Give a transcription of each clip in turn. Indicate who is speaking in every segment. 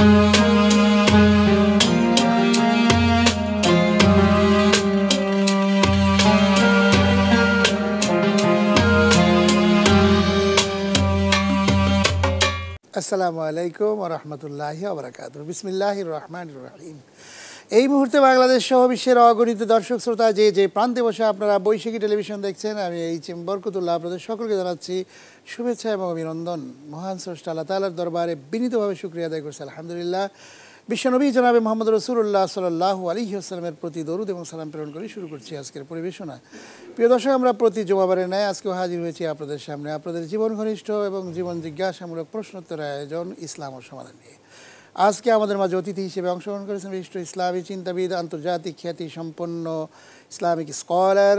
Speaker 1: আসসালামু আলাইকুম ওয়া রাহমাতুল্লাহি ওয়া বারাকাতুহু। বিসমিল্লাহির রহমানির রহিম। এই মুহূর্তে বাংলাদেশ সহ বিশ্বের অগণিত দর্শক শ্রোতা যে প্রান্তে বসে আপনারা বৈশাখী টেলিভিশন দেখছেন, আমি এইচ.এম. বরকতুল্লাহ আপনাদের সকলকে জানাচ্ছি শুভেচ্ছা এবং অভিনন্দন। মহান স্রষ্টা আল্লাহ তাআলার দরবারে বিনীতভাবে শুকরিয়া আদায় করছি আলহামদুলিল্লাহ। বিশ্বনবী জনাবে মুহাম্মদ রাসূলুল্লাহ সাল্লাল্লাহু আলাইহি ওয়াসাল্লামের প্রতি দরুদ এবং সালাম প্রেরণ করে শুরু করছি আজকের পরিবেশনা। প্রিয় দর্শক, আমরা প্রতি জুমাবারের ন্যায় আজকেও হাজির হয়েছি আপনাদের সামনে আপনাদের জীবন ঘনিষ্ঠ এবং জীবন জিজ্ঞাসামূলক প্রশ্নোত্তরের আয়োজন ইসলাম ও সমাধান নিয়ে। আজকে আমাদের মাঝে অতিথি হিসেবে অংশগ্রহণ করেছেন বিশিষ্ট ইসলামী চিন্তাবিদ, আন্তর্জাতিক খ্যাতি সম্পন্ন ইসলামিক স্কলার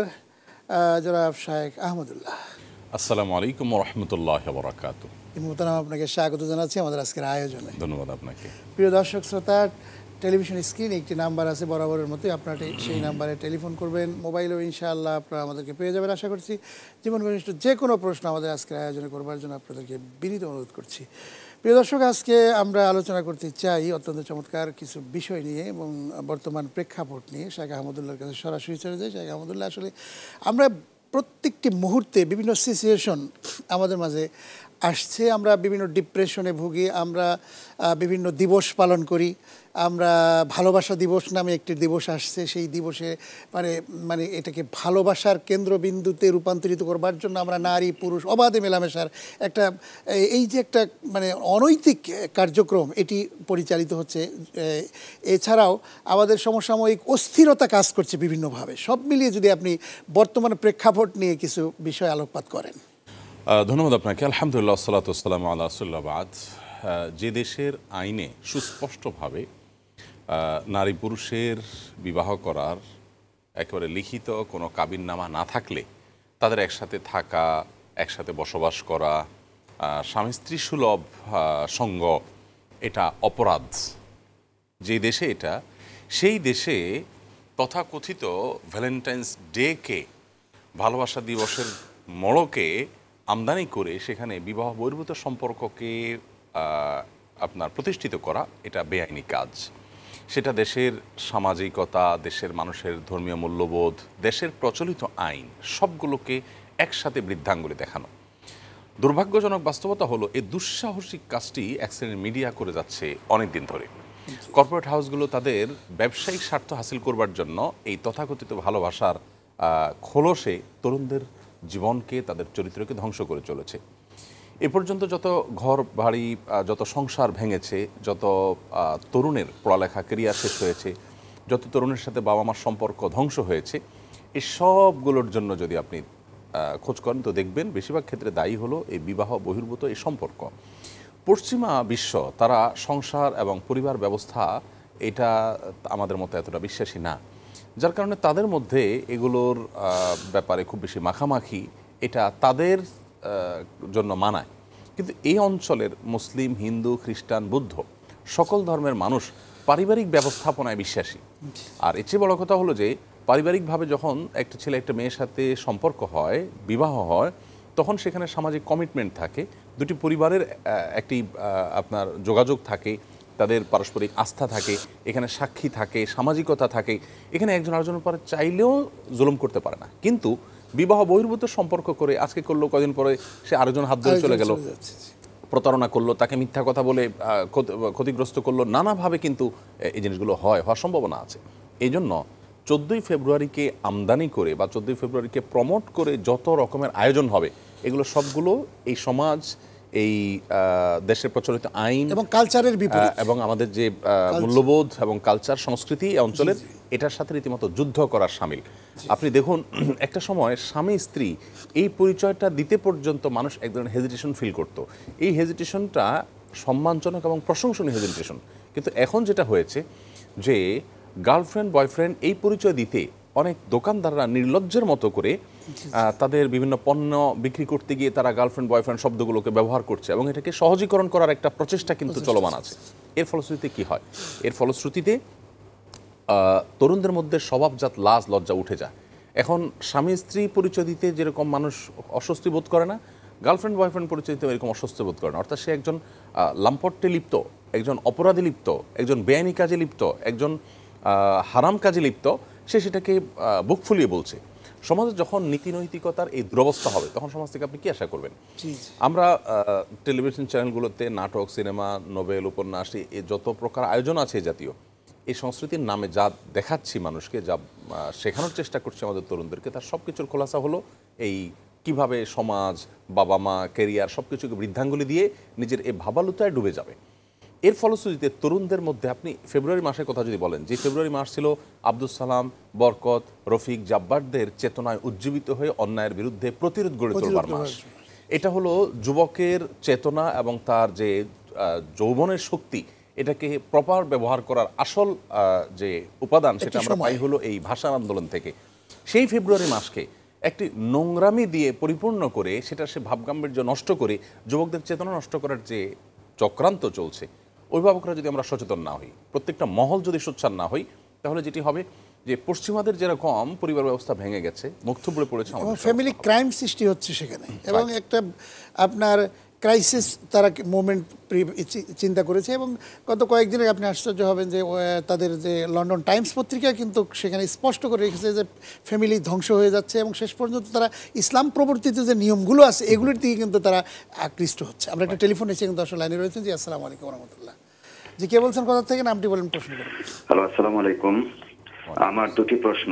Speaker 1: জনাব শায়েখ আহমদুল্লাহ।
Speaker 2: আসসালামু আলাইকুম ওয়া রাহমাতুল্লাহি ওয়া বারাকাতুহু।
Speaker 1: মোহতারাম, আপনাকে স্বাগত জানাচ্ছি আমাদের আজকের আয়োজনে।
Speaker 2: ধন্যবাদ আপনাকে।
Speaker 1: প্রিয় দর্শক শ্রোতা, টেলিভিশন স্ক্রিনে একটি নাম্বার আছে বরাবরের মতোই, আপনারা সেই নাম্বারে টেলিফোন করবেন। মোবাইলেও ইনশাআল্লাহ আপনারা আমাদেরকে পেয়ে যাবেন আশা করছি। জীবন ঘনিষ্ঠ যে কোনো প্রশ্ন আমাদের আজকের আয়োজনে করবার জন্য আপনাদেরকে বিনীত অনুরোধ করছি। প্রিয় দর্শক, আজকে আমরা আলোচনা করতে চাই অত্যন্ত চমৎকার কিছু বিষয় নিয়ে এবং বর্তমান প্রেক্ষাপট নিয়ে। শায়েখ আহমদুল্লাহর কাছে সরাসরি চলে যায়। শায়েখ আহমদুল্লাহ, আসলে আমরা প্রত্যেকটি মুহূর্তে বিভিন্ন সিচুয়েশন আমাদের মাঝে আসছে। আমরা বিভিন্ন ডিপ্রেশনে ভুগি, আমরা বিভিন্ন দিবস পালন করি। আমরা ভালোবাসা দিবস নামে একটি দিবস আসছে, সেই দিবসে মানে এটাকে ভালোবাসার কেন্দ্রবিন্দুতে রূপান্তরিত করবার জন্য আমরা নারী পুরুষ অবাধে মেলামেশার একটা এই যে একটা মানে অনৈতিক কার্যক্রম এটি পরিচালিত হচ্ছে। এছাড়াও আমাদের সমসাময়িক অস্থিরতা কাজ করছে বিভিন্নভাবে। সব মিলিয়ে যদি আপনি বর্তমান প্রেক্ষাপট নিয়ে কিছু বিষয় আলোকপাত করেন।
Speaker 2: ধন্যবাদ আপনাকে। আলহামদুলিল্লাহ, সালাতু ওয়াসসালামু আলা রাসূলিল্লাহ বাদ। যে দেশের আইনে সুস্পষ্টভাবে নারী পুরুষের বিবাহ করার একেবারে লিখিত কোনো কাবিননামা না থাকলে তাদের একসাথে থাকা, একসাথে বসবাস করা, স্বামী স্ত্রী সুলভ সঙ্গ এটা অপরাধ, যে দেশে এটা, সেই দেশে তথাকথিত ভ্যালেন্টাইন্স ডেকে ভালোবাসা দিবসের মোড়কে আমদানি করে সেখানে বিবাহ বহির্ভূত সম্পর্ককে আপনার প্রতিষ্ঠিত করা এটা বেআইনি কাজ। সেটা দেশের সামাজিকতা, দেশের মানুষের ধর্মীয় মূল্যবোধ, দেশের প্রচলিত আইন সবগুলোকে একসাথে বৃদ্ধাঙ্গুলে দেখানো। দুর্ভাগ্যজনক বাস্তবতা হলো এই দুঃসাহসিক কাজটি এক শ্রেণীর মিডিয়া করে যাচ্ছে অনেক দিন ধরে। কর্পোরেট হাউসগুলো তাদের ব্যবসায়িক স্বার্থ হাসিল করবার জন্য এই তথাকথিত ভালোবাসার খোলসে তরুণদের জীবনকে, তাদের চরিত্রকে ধ্বংস করে চলেছে। এ পর্যন্ত যত ঘর বাড়ি, যত সংসার ভেঙেছে, যত তরুণের পড়ালেখা ক্যারিয়ার শেষ হয়েছে, যত তরুণের সাথে বাবা মার সম্পর্ক ধ্বংস হয়েছে, এই সবগুলোর জন্য যদি আপনি খোঁজ করেন তো দেখবেন বেশিরভাগ ক্ষেত্রে দায়ী হলো এই বিবাহ বহির্ভূত এই সম্পর্ক। পশ্চিমা বিশ্ব তারা সংসার এবং পরিবার ব্যবস্থা এটা আমাদের মতো এতটা বিশ্বাসী না, যার কারণে তাদের মধ্যে এগুলোর ব্যাপারে খুব বেশি মাখামাখি এটা তাদের জন্য মানায়। কিন্তু এই অঞ্চলের মুসলিম, হিন্দু, খ্রিস্টান, বুদ্ধ সকল ধর্মের মানুষ পারিবারিক ব্যবস্থাপনায় বিশ্বাসী। আর এর চেয়ে বড় কথা হলো যে পারিবারিকভাবে যখন একটা ছেলে একটা মেয়ের সাথে সম্পর্ক হয়, বিবাহ হয়, তখন সেখানে সামাজিক কমিটমেন্ট থাকে, দুটি পরিবারের একটি আপনার যোগাযোগ থাকে, তাদের পারস্পরিক আস্থা থাকে, এখানে সাক্ষী থাকে, সামাজিকতা থাকে, এখানে একজন আরেকজনের উপর চাইলেও জুলুম করতে পারে না। কিন্তু বিবাহ বহির্ভূত সম্পর্ক করে আজকে করলো, কদিন পরে সে আরেকজন হাত ধরে চলে গেল, প্রতারণা করলো, তাকে মিথ্যা কথা বলে ক্ষতিগ্রস্ত করলো, নানাভাবে কিন্তু এই জিনিসগুলো হওয়ার সম্ভাবনা আছে। এই জন্য 14ই ফেব্রুয়ারিকে আমদানি করে বা 14ই ফেব্রুয়ারিকে প্রমোট করে যত রকমের আয়োজন হবে এগুলো সবগুলো এই সমাজ, এই দেশের প্রচলিত আইন
Speaker 1: এবং কালচারের বিপরীত
Speaker 2: এবং আমাদের যে মূল্যবোধ এবং কালচার সংস্কৃতি এই অঞ্চলের, এটার সাথে রীতিমতো যুদ্ধ করার সামিল। আপনি দেখুন, একটা সময় স্বামী স্ত্রী এই পরিচয়টা দিতে পর্যন্ত মানুষ এক ধরনের হেজিটেশন ফিল করতো। এই হেজিটেশনটা সম্মানজনক এবং প্রশংসনীয় হেজিটেশন। কিন্তু এখন যেটা হয়েছে যে গার্লফ্রেন্ড বয়ফ্রেন্ড এই পরিচয় দিতে অনেক দোকানদাররা নির্লজ্জের মতো করে তাদের বিভিন্ন পণ্য বিক্রি করতে গিয়ে তারা গার্লফ্রেন্ড বয়ফ্রেন্ড শব্দগুলোকে ব্যবহার করছে এবং এটাকে সহজীকরণ করার একটা প্রচেষ্টা কিন্তু চলমান আছে। এর ফলশ্রুতিতে কি হয়? এর ফলশ্রুতিতে তরুণদের মধ্যে স্বভাবজাত লাজ লজ্জা উঠে যায়। এখন স্বামী স্ত্রী পরিচয় দিতে যেরকম মানুষ অস্বস্তি বোধ করে না, গার্লফ্রেন্ড বয়ফ্রেন্ড পরিচয় দিতে এরকম অস্বস্তি বোধ করে না। অর্থাৎ সে একজন লাম্পট্যে লিপ্ত একজন অপরাধী লিপ্ত, একজন বেআইনি কাজে লিপ্ত, একজন হারাম কাজে লিপ্ত, সে সেটাকে বুক ফুলিয়ে বলছে। সমাজে যখন নীতি নৈতিকতার এই দুরবস্থা হবে তখন সমাজ থেকে আপনি কি আশা করবেন? আমরা টেলিভিশন চ্যানেলগুলোতে নাটক, সিনেমা, নোবেল, উপন্যাস, এই যত প্রকার আয়োজন আছে জাতীয়, এই সংস্কৃতির নামে যা দেখাচ্ছি মানুষকে, যা শেখানোর চেষ্টা করছি আমাদের তরুণদেরকে, তার সব কিছুর খোলাসা হলো এই কিভাবে সমাজ, বাবা মা, ক্যারিয়ার সব কিছুকে বৃদ্ধাঙ্গুলি দিয়ে নিজের এই ভাবালুতায় ডুবে যাবে। এর ফলশ্রুতিতে তরুণদের মধ্যে আপনি ফেব্রুয়ারি মাসের কথা যদি বলেন, যে ফেব্রুয়ারি মাস ছিল আব্দুল সালাম, বরকত, রফিক, জাব্বারদের চেতনায় উজ্জীবিত হয়ে অন্যায়ের বিরুদ্ধে প্রতিরোধ গড়ে তোলবার মাস। এটা হলো যুবকের চেতনা এবং তার যে যৌবনের শক্তি, এটাকে প্রপার ব্যবহার করার আসল যে উপাদান সেটা আমরা পাই হলো এই ভাষার আন্দোলন থেকে। সেই ফেব্রুয়ারি মাসকে একটি নোংরামি দিয়ে পরিপূর্ণ করে, সেটা সে ভাবগাম্ভীর্য নষ্ট করে যুবকদের চেতনা নষ্ট করার যে চক্রান্ত চলছে, অভিভাবকরা যদি আমরা সচেতন না হই, প্রত্যেকটা মহল যদি সোচ্চার না হই, তাহলে যেটি হবে যে পশ্চিমাদের যেরকম পরিবার ব্যবস্থা ভেঙে গেছে, মুখ থুবড়ে পড়েছে,
Speaker 1: ফ্যামিলি ক্রাইম সৃষ্টি হচ্ছে সেখানে, এবং একটা আপনার ক্রাইসিস তারা মোমেন্ট চিন্তা করেছে। এবং গত কয়েকদিনে আপনি আশ্চর্য হবেন যে তাদের যে লন্ডন টাইমস পত্রিকা কিন্তু সেখানে স্পষ্ট করে রেখেছে যে ফ্যামিলি ধ্বংস হয়ে যাচ্ছে, এবং শেষ পর্যন্ত তারা ইসলাম প্রবর্তিত যে নিয়মগুলো আছে এগুলির দিকে কিন্তু তারা আকৃষ্ট হচ্ছে। আমরা একটা টেলিফোন এসে কিন্তু আসলে লাইনে রয়েছেন। জি, আসসালামু আলাইকুম রহমতুল্লাহ। জি, কে বলছেন, কোথা থেকে, নামটি বলেন, প্রশ্ন করুন।
Speaker 3: হ্যালো, আসসালামু আলাইকুম। আমার দুটি প্রশ্ন।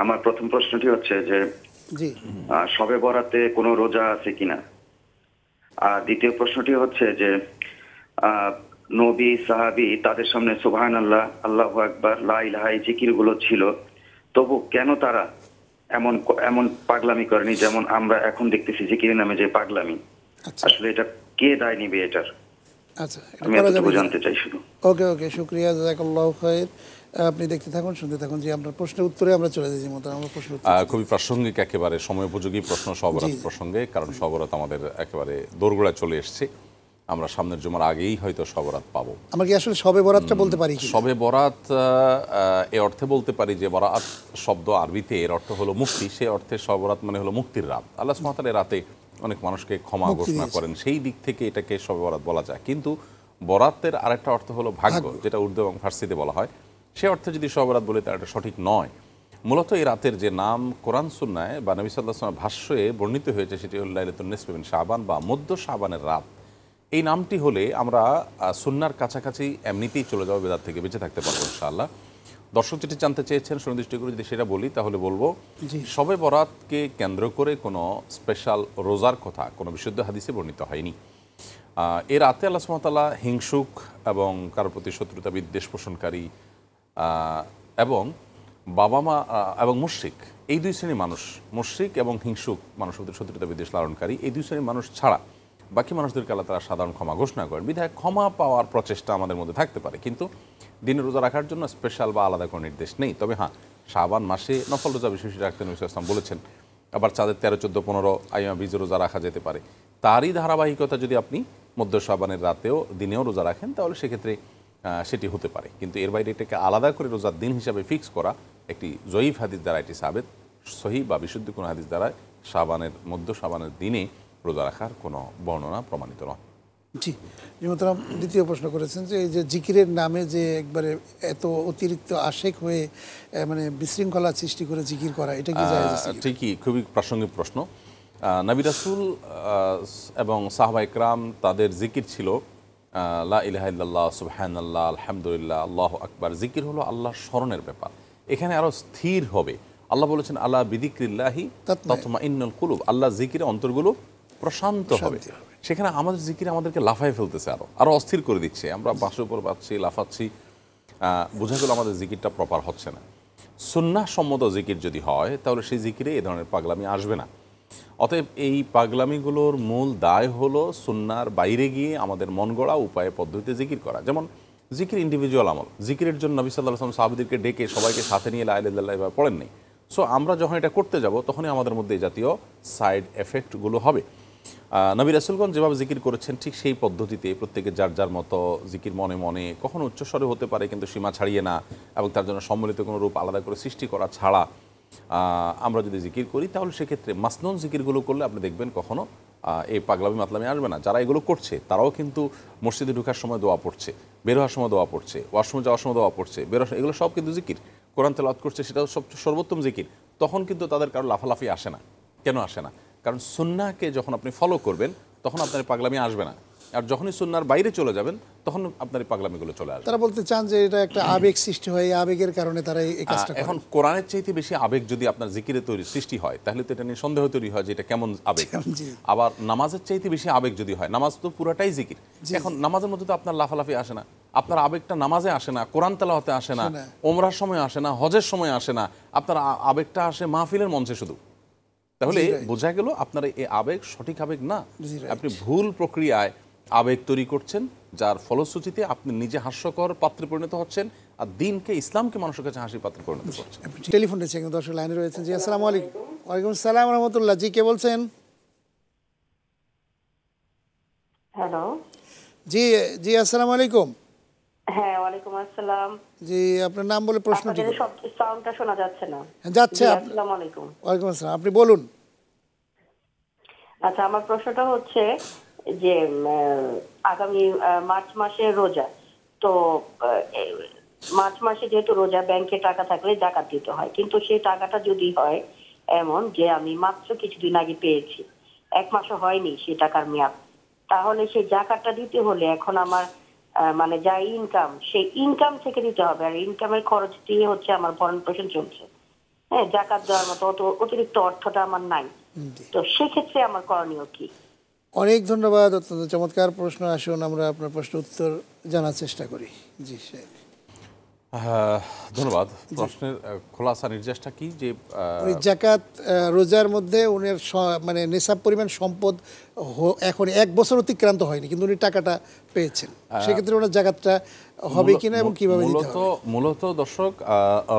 Speaker 3: আমার প্রথম প্রশ্নটি হচ্ছে যে
Speaker 1: জি,
Speaker 3: শবে বরাতে কোনো রোজা আছে কিনা। আর দ্বিতীয় প্রশ্নটি হচ্ছে যে নবী, সাহাবী তাদের সামনে সুবহানাল্লাহ, আল্লাহু আকবার, লা ইলাহা এই জিকিরগুলো ছিল, তবু কেন তারা এমন এমন পাগলামি করেনি যেমন আমরা এখন দেখতেছি জিকিরের নামে যে পাগলামি। আসলে এটা কে দায় নিবে এটার?
Speaker 1: আচ্ছা,
Speaker 3: আমি এতটুকু জানতে চাই শুধু।
Speaker 1: ওকে ওকে, শুক্রিয়া, জাযাকাল্লাহু খায়র। আপনি দেখতে থাকুন, শুনতে থাকুন। যে আপনার প্রশ্নের উত্তরে আমরা চলে যাই। আমরা প্রশ্ন
Speaker 2: খুবই প্রাসঙ্গিক, একেবারে সময় উপযোগী প্রশ্ন সবরাত প্রসঙ্গে, কারণ সবরাত আমাদের একেবারে দোরগোড়ায় চলে এসছে। আমরা সামনের জুমার আগেই হয়তো সবরাত পাবো।
Speaker 1: আমরা কি আসলে শবে বরাতটা বলতে পারি?
Speaker 2: শবে বরাত এ অর্থে বলতে পারি যে বরাত শব্দ আরবিতে এর অর্থ হলো মুক্তি, সে অর্থে সবরাত মানে হলো মুক্তির রাত। আল্লাহ সুবহানাহু ওয়া তাআলা রাতে অনেক মানুষকে ক্ষমা ঘোষণা করেন, সেই দিক থেকে এটাকে শবে বরাত বলা যায়। কিন্তু বরাতের আরেকটা অর্থ হলো ভাগ্য, যেটা উর্দু এবং ফার্সিতে বলা হয়। সে অর্থে যদি শবে বরাত বলে তার এটা সঠিক নয়। মূলত এই রাতের যে নাম কোরআন সুন্নায় বা নবী সাল্লাল্লাহু আলাইহি ওয়াসাল্লামের ভাষ্যে বর্ণিত হয়েছে, সেটি হলো লাইলাতুন নিসফি মিন শাবান বা মধ্য শাবানের রাত। এই নামটি হলে আমরা সুন্নার কাছাকাছি এমনিতেই চলে যাবো, বেদাত থেকে বেঁচে থাকতে পারবো ইনশাআল্লাহ। দর্শক যেটি জানতে চেয়েছেন সুনির্দিষ্ট করে যদি সেটা বলি, তাহলে বলবো শবে বরাতকে কেন্দ্র করে কোনো স্পেশাল রোজার কথা কোনো বিশুদ্ধ হাদিসে বর্ণিত হয়নি। এর রাতে আল্লাহ সুবহানাহু ওয়া তাআলা হিংসুক এবং কারোর প্রতি শত্রুতা বিদ্বেষ পোষণকারী এবং বাবা মা এবং মুশরিক, এই দুই শ্রেণীর মানুষ, মুশরিক এবং হিংসুক মানুষের প্রতি শত্রুতা বিদ্বেষ লালনকারী, এই দুই শ্রেণীর মানুষ ছাড়া বাকি মানুষদেরকে আল্লাহ তাআলা সাধারণ ক্ষমা ঘোষণা করেন। বিধায় ক্ষমা পাওয়ার প্রচেষ্টা আমাদের মধ্যে থাকতে পারে, কিন্তু দিনের রোজা রাখার জন্য স্পেশাল বা আলাদা কোনো নির্দেশ নেই। তবে হ্যাঁ, শাবান মাসে নফল রোজা বিশেষ রাখতে নবী সাল্লাল্লাহু আলাইহি ওয়াসাল্লাম বলেছেন। আবার চাঁদের 13, 14, 15 আইয়াম বীজ রোজা রাখা যেতে পারে। তারই ধারাবাহিকতা যদি আপনি মধ্য শাবানের রাতেও দিনেও রোজা রাখেন, তাহলে সেক্ষেত্রে সেটি হতে পারে। কিন্তু এর বাইরে এটাকে আলাদা করে রোজার দিন হিসাবে ফিক্স করা একটি জয়ীফ হাদিস দ্বারা এটি সাবেত, সহি বা বিশুদ্ধ কোনো হাদিস দ্বারা মধ্য শাবানের দিনে রোজা রাখার কোনো বর্ণনা প্রমাণিত নয়।
Speaker 1: জি, মোহতারাম দ্বিতীয় প্রশ্ন করেছেন যে এই যে জিকিরের নামে যে একবারে এত অতিরিক্ত আশেক হয়ে মানে বিশৃঙ্খলা সৃষ্টি করে জিকির করা, এটা কি জায়েজ?
Speaker 2: ঠিকই, খুবই প্রাসঙ্গিক প্রশ্ন। নবী রাসূল এবং সাহাবা ইকরাম তাদের জিকির ছিল লা ইলাহা ইল্লাল্লাহ, সুবহানাল্লাহ, আলহামদুলিল্লাহ, আল্লাহু আকবার। জিকির হলো আল্লাহর স্মরণের ব্যাপার, এখানে আরও স্থির হবে। আল্লাহ বলেছেন আলা বিযিকরিল্লাহি তাতমাইন্নুল কুলুব, আল্লাহ জিকিরে অন্তরগুলো প্রশান্ত হবে। সেখানে আমাদের জিকির আমাদেরকে লাফায় ফেলতেছে, আরও অস্থির করে দিচ্ছে। আমরা বাসের উপর পাচ্ছি, লাফাচ্ছি, বোঝা গেল আমাদের জিকিরটা প্রপার হচ্ছে না। সুন্নাহ সম্মত জিকির যদি হয়, তাহলে সেই জিকিরে এ ধরনের পাগলামি আসবে না। অতএব এই পাগলামিগুলোর মূল দায় হলো সুন্নার বাইরে গিয়ে আমাদের মন গড়া উপায়ে পদ্ধতিতে জিকির করা। যেমন জিকির ইন্ডিভিজুয়াল আমল, জিকিরের জন্য নবী সাল্লাল্লাহু আলাইহি ওয়াসাল্লাম সাহাবীদেরকে ডেকে সবাইকে সাথে নিয়ে লা ইলাহা ইল্লাল্লাহ এভাবে পড়েন নাই। সো আমরা যখন এটা করতে যাব, তখনই আমাদের মধ্যে এই জাতীয় সাইড এফেক্টগুলো হবে। নবী রাসূলগণ যেভাবে জিকির করেছেন, ঠিক সেই পদ্ধতিতে প্রত্যেকে যার যার মতো জিকির মনে মনে, কখনো উচ্চস্বরে হতে পারে কিন্তু সীমা ছাড়িয়ে না, এবং তার জন্য সম্মিলিত কোনো রূপ আলাদা করে সৃষ্টি করা ছাড়া আমরা যদি জিকির করি, তাহলে সেক্ষেত্রে মাসনুন জিকিরগুলো করলে আপনি দেখবেন কখনো এই পাগলামি মাতলামি আসবে না। যারা এগুলো করছে তারাও কিন্তু মসজিদে ঢোকার সময় দোয়া পড়ছে, বের হওয়ার সময় দোয়া পড়ছে, ওয়াশরুমে যাওয়ার সময় দোয়া পড়ছে, এগুলো সব কিন্তু জিকির। কোরআন তেলাওয়াত করছে, সেটাও সর্বোত্তম জিকির। তখন কিন্তু তাদের কারো লাফালাফি আসে না। কেন আসে না? কারণ সুন্নাহকে যখন আপনি ফলো করবেন তখন আপনার পাগলামি আসবে না, আর যখনই সুন্নাহর বাইরে চলে যাবেন তখন আপনার এই পাগলামিগুলো চলে আসবে।
Speaker 1: তারা বলতে চান যে এটা একটা আবেগ সৃষ্টি হয়, এই আবেগের কারণে তারা এই কাজটা করে।
Speaker 2: এখন কোরআনের চাইতে বেশি আবেগ যদি আপনার জিকিরে তৈরি সৃষ্টি হয় তাহলে তো এটা নিয়ে সন্দেহ তৈরি হয় যে এটা কেমন আবেগ।
Speaker 1: জি।
Speaker 2: আবার নামাজের চাইতে বেশি আবেগ যদি হয়, নামাজ তো পুরাটাই জিকির। এখন নামাজের মধ্যে তো আপনার লাফালাফি আসে না, আপনার আবেগটা নামাজে আসে না, কোরআন তেলাওয়াতে আসে না, ওমরার সময় আসে না, হজের সময় আসে না, আপনার আবেগটা আসে মাহফিলের মঞ্চে শুধু। তাহলে বোঝা গেল আপনার এই আবেগ সঠিক আবেগ না, আপনি ভুল প্রক্রিয়ায় আবেগ তৈরি করছেন, যার ফলশ্রুতিতে আপনি নিজে হাস্যকর পাত্রে পরিণত হচ্ছেন আর দিনকে, ইসলামকে মানুষের কাছে হাসির পাত্রে পরিণত করছেন।
Speaker 1: টেলিফোন রয়েছে, দর্শক লাইনে রয়েছেন। জি আসসালামু আলাইকুম। ওয়ালাইকুম আসসালাম রহমতুল্লাহ। জি কে বলছেন?
Speaker 4: হ্যালো।
Speaker 1: জি জি আসসালামু আলাইকুম।
Speaker 4: হ্যাঁ, ওয়ালাইকুম আসসালাম।
Speaker 1: জি আপনার নাম বলে প্রশ্নটি
Speaker 4: আপনাদের সব সাউন্ডটা শোনা যাচ্ছে না।
Speaker 1: যাচ্ছে।
Speaker 4: আসসালামু আলাইকুম।
Speaker 1: ওয়ালাইকুম আসসালাম, আপনি বলুন।
Speaker 4: আচ্ছা, আমার প্রশ্নটা হচ্ছে যে আগামী মার্চ মাসে রোজা, তো মার্চ মাসে যেহেতু রোজা, ব্যাংকে টাকা থাকলে জাকাত দিতে হয়, কিন্তু সেই টাকাটা যদি হয় এমন যে আমি মাত্র কিছুদিন আগে পেয়েছি, এক মাসও হয়নি সেই টাকার মেয়াদ, তাহলে সেই জাকাতটা দিতে হলে এখন আমার মানে যা ইনকাম, সেই ইনকাম থেকে দিতে হবে, আর ইনকামের খরচ দিয়ে হচ্ছে আমার ভরণ পোষণ চলছে। হ্যাঁ, জাকাত দেওয়ার মতো অতিরিক্ত অর্থটা আমার নাই, তো সেক্ষেত্রে আমার করণীয় কি?
Speaker 1: অনেক ধন্যবাদ, অত্যন্ত চমৎকার প্রশ্ন। আসুন আমরা আপনার প্রশ্ন উত্তর জানার চেষ্টা করি। জি সাহেব।
Speaker 2: ধন্যবাদ। প্রশ্নের খোলাসা নির্দেশটা কি যে
Speaker 1: জাকাত রোজার মধ্যে উনার মানে নেশাব পরিমাণ সম্পদ এখন এক বছর অতিক্রান্ত হয়নি, কিন্তু উনি টাকাটা পেয়েছেন, সেক্ষেত্রে ওনার জাকাতটা হবে কিনা এবং কিভাবে দিতে হবে?
Speaker 2: মূলত দর্শক,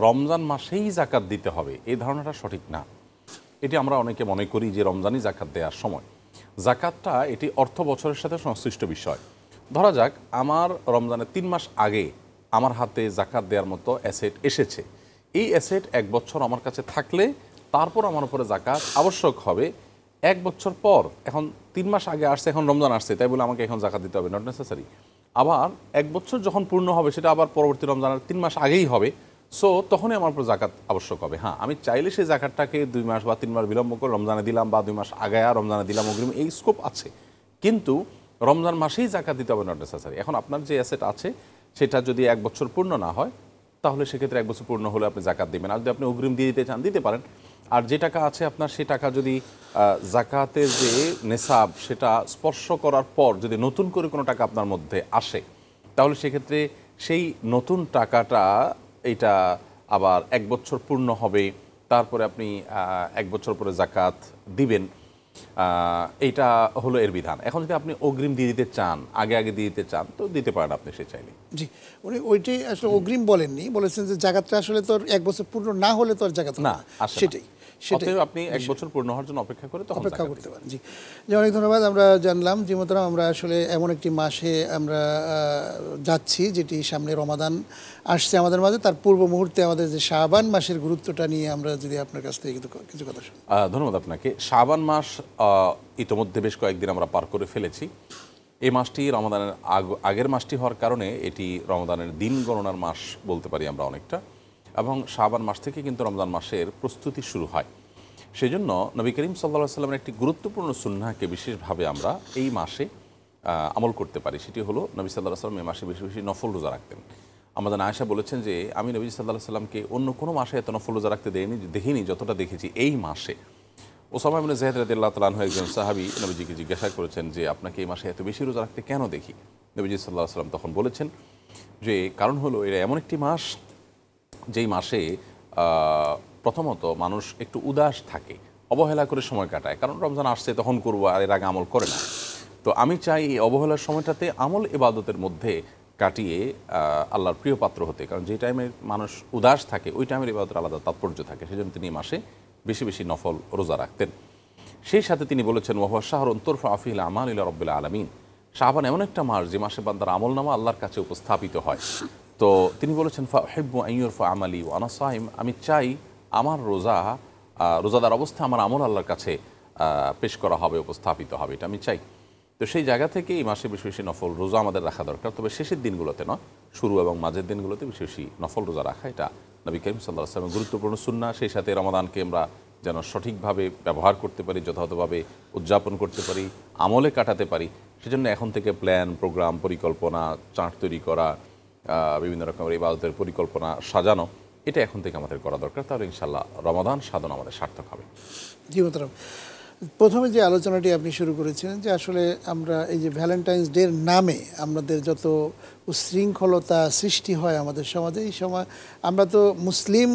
Speaker 2: রমজান মাসেই জাকাত দিতে হবে এই ধারণাটা সঠিক না। এটি আমরা অনেকে মনে করি যে রমজানই জাকাত দেওয়ার সময়। জাকাতটা এটি অর্থ বছরের সাথে সংশ্লিষ্ট বিষয়। ধরা যাক আমার রমজানের 3 মাস আগে আমার হাতে জাকাত দেওয়ার মতো অ্যাসেট এসেছে। এই অ্যাসেট 1 বছর আমার কাছে থাকলে তারপর আমার উপরে জাকাত আবশ্যক হবে। 1 বছর পর, এখন 3 মাস আগে আসছে, এখন রমজান আসছে, তাই বলে আমাকে এখন জাকাত দিতে হবে? Not necessary. আবার 1 বছর যখন পূর্ণ হবে, সেটা আবার পরবর্তী রমজানের 3 মাস আগেই হবে, সো তখনই আমার উপর জাকাত আবশ্যক হবে। হ্যাঁ, আমি চাইলে সেই জাকাতটাকে 2 মাস বা 3 মাস বিলম্ব করে রমজানে দিলাম, বা 2 মাস আগায়া রমজানে দিলাম, অগ্রিম, এই স্কোপ আছে। কিন্তু রমজান মাসেই জাকাত দিতে হবে, নট নেসেসারি। এখন আপনার যে অ্যাসেট আছে সেটা যদি 1 বছর পূর্ণ না হয়, তাহলে সেক্ষেত্রে 1 বছর পূর্ণ হলে আপনি জাকাত দিবেন। আর যদি আপনি অগ্রিম দিয়ে দিতে চান, দিতে পারেন। আর যে টাকা আছে আপনার, সেই টাকা যদি জাকাতের যে নেশাব সেটা স্পর্শ করার পর যদি নতুন করে কোনো টাকা আপনার মধ্যে আসে, তাহলে সেক্ষেত্রে সেই নতুন টাকাটা, এটা আবার 1 বছর পূর্ণ হবে, তারপরে আপনি 1 বছর পরে জাকাত দিবেন। এইটা হলো এর বিধান। এখন যদি আপনি অগ্রিম দিয়ে দিতে চান, আগে দিয়ে দিতে চান, তো দিতে পারেন আপনি সে চাইলে।
Speaker 1: জি, উনি ওইটাই আসলে অগ্রিম বলেননি, বলেছেন যে জাকাতটা আসলে তোর 1 বছর পূর্ণ না হলে তোর জাকাত
Speaker 2: না,
Speaker 1: সেটাই।
Speaker 2: অতএব আপনি 1 বছর পূর্ণ হওয়ার জন্য অপেক্ষা করে তখন
Speaker 1: অপেক্ষা করতে পারেন। জি জি, অনেক ধন্যবাদ। আমরা জানলাম যে মোহতারাম, আমরা আসলে এমন একটি মাসে আমরা যাচ্ছি যেটি সামনে রমাদান আসছে আমাদের মাঝে, তার পূর্ব মুহূর্তে আমাদের যে শাবান মাসের গুরুত্বটা নিয়ে আমরা যদি আপনার কাছ থেকে কিছু কথা শুনি।
Speaker 2: ধন্যবাদ আপনাকে। শাবান মাস ইতোমধ্যে বেশ কয়েকদিন আমরা পার করে ফেলেছি। এই মাসটি রমাদানের আগের মাসটি হওয়ার কারণে এটি রমাদানের দিন গণনার মাস বলতে পারি আমরা অনেকটা, এবং শাবান মাস থেকে কিন্তু রমজান মাসের প্রস্তুতি শুরু হয়। সেজন্য নবী করিম সাল্লাল্লাহু আলাইহি ওয়াসাল্লামের একটি গুরুত্বপূর্ণ সুন্নাহকে বিশেষভাবে আমরা এই মাসে আমল করতে পারি। সেটি হলো, নবী সাল্লাল্লাহু আলাইহি ওয়াসাল্লাম এই মাসে বেশি বেশি নফল রোজা রাখতেন। আমাদের আয়েশা বলেছেন যে আমি নবী সাল্লাল্লাহু আলাইহি ওয়াসাল্লামকে অন্য কোনো মাসে এত নফল রোজা রাখতে দেখিনি যতটা দেখেছি এই মাসে। ওসামা ইবনে যায়েদ রাদিয়াল্লাহু তাআলা আনহু, একজন সাহাবী, নবীজিকে জিজ্ঞাসা করেছেন যে আপনাকে এই মাসে এত বেশি রোজা রাখতে কেন দেখি? নবীজি সাল্লাল্লাহু আলাইহি ওয়াসাল্লাম তখন বলেছেন যে কারণ হলো এটা এমন একটি মাস যেই মাসে প্রথমত মানুষ একটু উদাস থাকে, অবহেলা করে সময় কাটায়, কারণ রমজান আসছে তখন করবো, আর এর আগে আমল করে না। তো আমি চাই এই অবহেলার সময়টাতে আমল ইবাদতের মধ্যে কাটিয়ে আল্লাহর প্রিয় পাত্র হতে, কারণ যে টাইমে মানুষ উদাস থাকে ওই টাইমের ইবাদতের আলাদা তাৎপর্য থাকে। সেজন্য তিনি মাসে বেশি বেশি নফল রোজা রাখতেন। সেই সাথে তিনি বলেছেন ওয়াহুয়া শাহরুন তুরফাউ ফীহিল আমাল ইলা রাব্বিল আলামিন। শাবান এমন একটা মাস যে মাসে বান্দার আমলনামা আল্লাহর কাছে উপস্থাপিত হয়। তো তিনি বলেছেন ফাউহিব্বু আন ইউরফা আমালি ওয়া আনা সাইম, আমি চাই আমার রোজাদার অবস্থা, আমার আমল আল্লাহর কাছে পেশ করা হবে, উপস্থাপিত হবে, এটা আমি চাই। তো সেই জায়গা থেকে এই মাসে বেশি বেশি নফল রোজা আমাদের রাখা দরকার, তবে শেষের দিনগুলোতে নয়, শুরু এবং মাঝের দিনগুলোতে বেশি বেশি নফল রোজা রাখা, এটা নবী করিম সাল্লাল্লাহু আলাইহি ওয়াসাল্লামের গুরুত্বপূর্ণ সুন্নাহ। সেই সাথে রমাদানকে আমরা যেন সঠিকভাবে ব্যবহার করতে পারি, যথাযথভাবে উদযাপন করতে পারি, আমলে কাটাতে পারি, সেজন্য এখন থেকে প্ল্যান, প্রোগ্রাম, পরিকল্পনা, চার্ট তৈরি করা, বিভিন্ন রকমের ইবাদতের পরিকল্পনা সাজানো, এটা এখন থেকে আমাদের করা দরকার। তাহলে ইনশাআল্লাহ রমাদান সাধন আমাদের সার্থক হবে।
Speaker 1: জি মোহতারাম, প্রথমে যে আলোচনাটি আপনি শুরু করেছিলেন যে আসলে আমরা এই যে ভ্যালেন্টাইন্স ডের নামে আমাদের যত উশৃঙ্খলতা সৃষ্টি হয় আমাদের সমাজে, এই সময় আমরা তো মুসলিম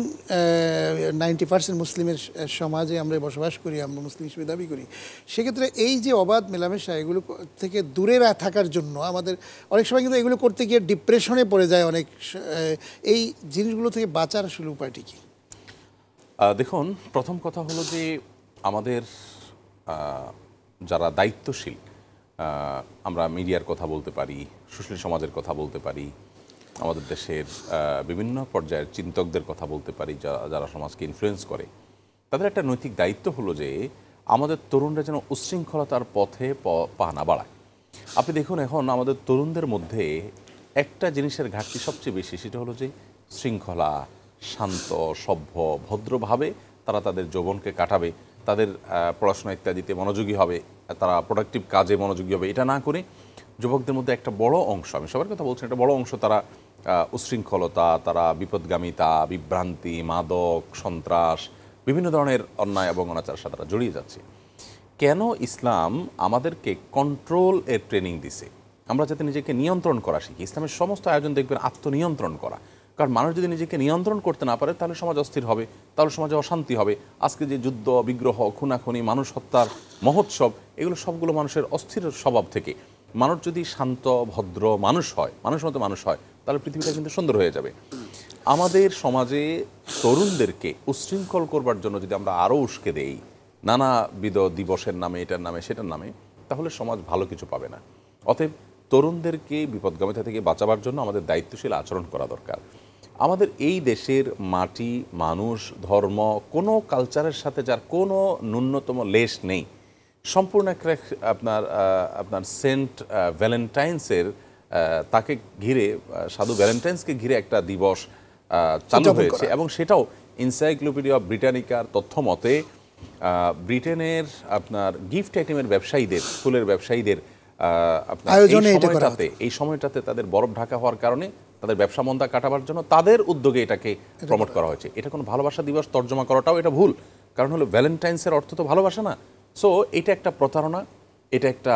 Speaker 1: 90% মুসলিমের সমাজে আমরা বসবাস করি, আমরা মুসলিম হিসেবে দাবি করি। সেক্ষেত্রে এই যে অবাধ মেলামেশা, এগুলো থেকে দূরে থাকার জন্য আমাদের অনেক সময় কিন্তু এগুলো করতে গিয়ে ডিপ্রেশনে পড়ে যায় অনেক। এই জিনিসগুলো থেকে বাঁচার আসলে উপায়টি কি?
Speaker 2: দেখুন, প্রথম কথা হলো যে আমাদের যারা দায়িত্বশীল, আমরা মিডিয়ার কথা বলতে পারি, সুশীল সমাজের কথা বলতে পারি, আমাদের দেশের বিভিন্ন পর্যায়ের চিন্তকদের কথা বলতে পারি, যারা সমাজকে ইনফ্লুয়েন্স করে, তাদের একটা নৈতিক দায়িত্ব হলো যে আমাদের তরুণরা যেন উচ্ছৃঙ্খলতার পথে পা না বাড়ায়। আপনি দেখুন, এখন আমাদের তরুণদের মধ্যে একটা জিনিসের ঘাটতি সবচেয়ে বেশি, সেটা হলো যে শৃঙ্খলা, শান্ত, সভ্য, ভদ্রভাবে তারা তাদের যৌবনকে কাটাবে, তাদের পড়াশোনা ইত্যাদিতে মনোযোগী হবে, তারা প্রোডাক্টিভ কাজে মনোযোগী হবে। এটা না করে যুবকদের মধ্যে একটা বড় অংশ, আমি সবার কথা বলছি, একটা বড় অংশ তারা উচ্ছৃঙ্খলতা, তারা বিপদগামিতা, বিভ্রান্তি, মাদক, সন্ত্রাস, বিভিন্ন ধরনের অন্যায় এবং অনাচারের সাথে তারা জড়িয়ে যাচ্ছে। কেন ইসলাম আমাদেরকে কন্ট্রোল এর ট্রেনিং দিছে? আমরা যাতে নিজেকে নিয়ন্ত্রণ করা শিখি। ইসলামের সমস্ত আয়োজন দেখবেন আত্মনিয়ন্ত্রণ করা, কারণ মানুষ যদি নিজেকে নিয়ন্ত্রণ করতে না পারে তাহলে সমাজ অস্থির হবে, তাহলে সমাজে অশান্তি হবে। আজকে যে যুদ্ধ, বিগ্রহ, খুনাখুনি, মানুষ হত্যার মহোৎসব, এগুলো সবগুলো মানুষের অস্থির স্বভাব থেকে। মানুষ যদি শান্ত, ভদ্র মানুষ হয়, মানুষের মতো মানুষ হয়, তাহলে পৃথিবীটা কিন্তু সুন্দর হয়ে যাবে। আমাদের সমাজে তরুণদেরকে উচ্ছৃঙ্খল করবার জন্য যদি আমরা আরও উস্কে দেই নানাবিধ দিবসের নামে, এটার নামে, সেটার নামে, তাহলে সমাজ ভালো কিছু পাবে না। অতএব তরুণদেরকে বিপদগামিতা থেকে বাঁচাবার জন্য আমাদের দায়িত্বশীল আচরণ করা দরকার। আমাদের এই দেশের মাটি, মানুষ, ধর্ম, কোনো কালচারের সাথে যার কোনো ন্যূনতম লেশ নেই। সম্পূর্ণ একটা আপনার সেন্ট ভ্যালেন্টাইন্সের তাকে ঘিরে, সাধু ভ্যালেন্টাইন্সকে ঘিরে একটা দিবস চালু হয়েছে, এবং সেটাও এনসাইক্লোপিডিয়া ব্রিটানিকার তথ্য মতে ব্রিটেনের আপনার গিফট আইটেমের ব্যবসায়ীদের, ফুলের ব্যবসায়ীদের এই সময়টাতে তাদের বরফ ঢাকা হওয়ার কারণে তাদের ব্যবসা মন্দা কাটাবার জন্য তাদের উদ্যোগে এটাকে প্রমোট করা হয়েছে। এটা কোনো ভালোবাসা দিবস তর্জমা করাটাও এটা ভুল, কারণ হলো ভ্যালেন্টাইন্সের অর্থ তো ভালোবাসা না। সো এটা একটা প্রতারণা, এটা একটা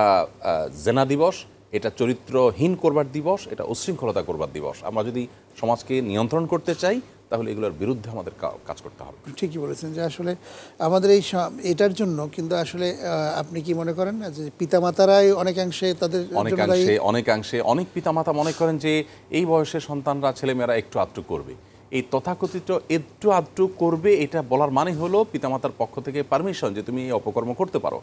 Speaker 2: জেনা দিবস, এটা চরিত্রহীন করবার দিবস, এটা উচ্ছৃঙ্খলতা করবার দিবস। আমরা যদি সমাজকে নিয়ন্ত্রণ করতে চাই তাহলে এগুলোর বিরুদ্ধে আমাদের কাজ করতে হবে।
Speaker 1: ঠিকই বলেছেন যে আসলে আমাদের এটার জন্য কিন্তু আসলে আপনি কি মনে করেন না যে পিতামাতারাই অনেকাংশে তাদের
Speaker 2: অনেকাংশে অনেক পিতামাতা মনে করেন যে এই বয়সের সন্তানরা, ছেলেমেয়েরা একটু আধটু করবে, এই তথাকথিত একটু আধটু করবে, এটা বলার মানে হলো পিতামাতার পক্ষ থেকে পারমিশন যে তুমি এই অপকর্ম করতে পারো।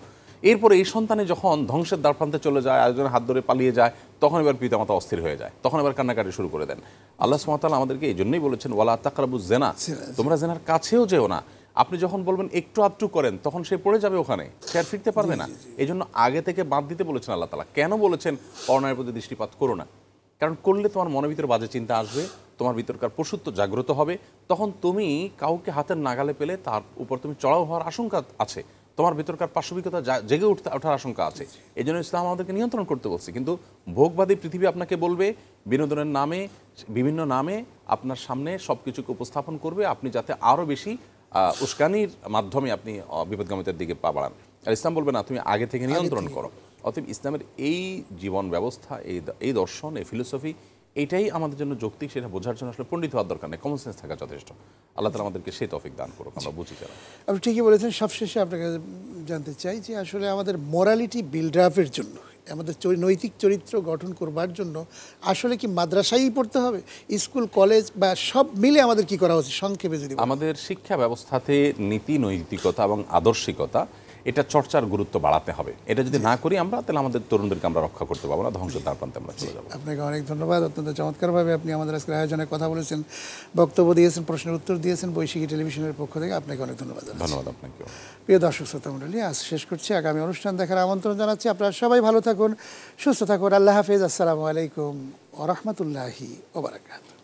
Speaker 2: এরপরে এই সন্তানে যখন ধ্বংসের দ্বারপ্রান্তে চলে যায়, আরেকজনের হাত ধরে পালিয়ে যায়, তখন এবার পিতামাতা অস্থির হয়ে যায়, তখন এবার কান্নাকাটি শুরু করে দেন। আল্লাহ সুবহানাহু ওয়া তাআলা আমাদেরকে এই জন্যই বলেছেন, ওয়ালা তাকরাবুজ জিনা, তোমরা জিনার কাছেও যেও না। আপনি যখন বলবেন একটু আধটু করেন, তখন সে পড়ে যাবে ওখানে, সে আর ফিরতে পারবে না। এই জন্য আগে থেকে বাদ দিতে বলেছেন আল্লাহ তাআলা। কেন বলেছেন পরনারীর প্রতি দৃষ্টিপাত করো না? কারণ করলে তোমার মনের ভিতরে বাজে চিন্তা আসবে, তোমার ভিতরকার পশুত্ব জাগ্রত হবে, তখন তুমি কাউকে হাতের নাগালে পেলে তার উপর তুমি চড়াও হওয়ার আশঙ্কা আছে, তোমার ভিতরকার পাশবিকতা জেগে ওঠার আশঙ্কা আছে। এই জন্য ইসলাম আমাদেরকে নিয়ন্ত্রণ করতে বলছে। কিন্তু ভোগবাদী পৃথিবী আপনাকে বলবে, বিনোদনের নামে, বিভিন্ন নামে আপনার সামনে সব কিছুকে উপস্থাপন করবে, আপনি যাতে আরও বেশি উস্কানির মাধ্যমে আপনি বিপদগামিতার দিকে পা বাড়ান। আর ইসলাম বলবে না, তুমি আগে থেকে নিয়ন্ত্রণ করো। অতএব ইসলামের এই জীবন ব্যবস্থা, এই দর্শন, এই ফিলোসফি, এটাই আমাদের জন্য যৌক্তিক। সেটা বোঝার জন্য আসলে পণ্ডিত হওয়ার দরকার নেই, কমন সেন্স থাকা যথেষ্ট। আল্লাহ তাআলা আমাদেরকে সেই তৌফিক দান করুক, আমরা বুঝি যারা।
Speaker 1: আপনি ঠিকই বলেছেন। সবশেষে আপনাকে জানতে চাই যে আসলে আমাদের মোরালিটি বিল্ড আপের জন্য, আমাদের নৈতিক চরিত্র গঠন করবার জন্য আসলে কি মাদ্রাসায়ই পড়তে হবে, স্কুল, কলেজ বা সব মিলে আমাদের কি করা উচিত সংক্ষেপে যদি?
Speaker 2: আমাদের শিক্ষা ব্যবস্থাতে নীতি, নৈতিকতা এবং আদর্শিকতা এটা চর্চার গুরুত্ব বাড়াতে হবে। এটা যদি না করি আমরা, তাহলে আমাদের তরুণদেরকে আমরা রক্ষা করতে পারবো না, ধ্বংস দ্বার প্রান্তে আমরা চলে যাবো।
Speaker 1: আপনাকে অনেক ধন্যবাদ। অত্যন্ত চমৎকারভাবে আপনি আমাদের আজকের আয়োজনে কথা বলেছেন, বক্তব্য দিয়েছেন, প্রশ্নের উত্তর দিয়েছেন বৈশাখী টেলিভিশনের পক্ষ থেকে। আপনাকে অনেক ধন্যবাদ।
Speaker 2: ধন্যবাদ আপনাকে।
Speaker 1: প্রিয় দর্শক শ্রোতা মণ্ডলী, আজ শেষ করছি। আগামী অনুষ্ঠান দেখার আমন্ত্রণ জানাচ্ছি। আপনারা সবাই ভালো থাকুন, সুস্থ থাকুন। আল্লাহ হাফেজ। আসসালামু আলাইকুম ওয়া রাহমাতুল্লাহি ওয়া বারাকাতুহু।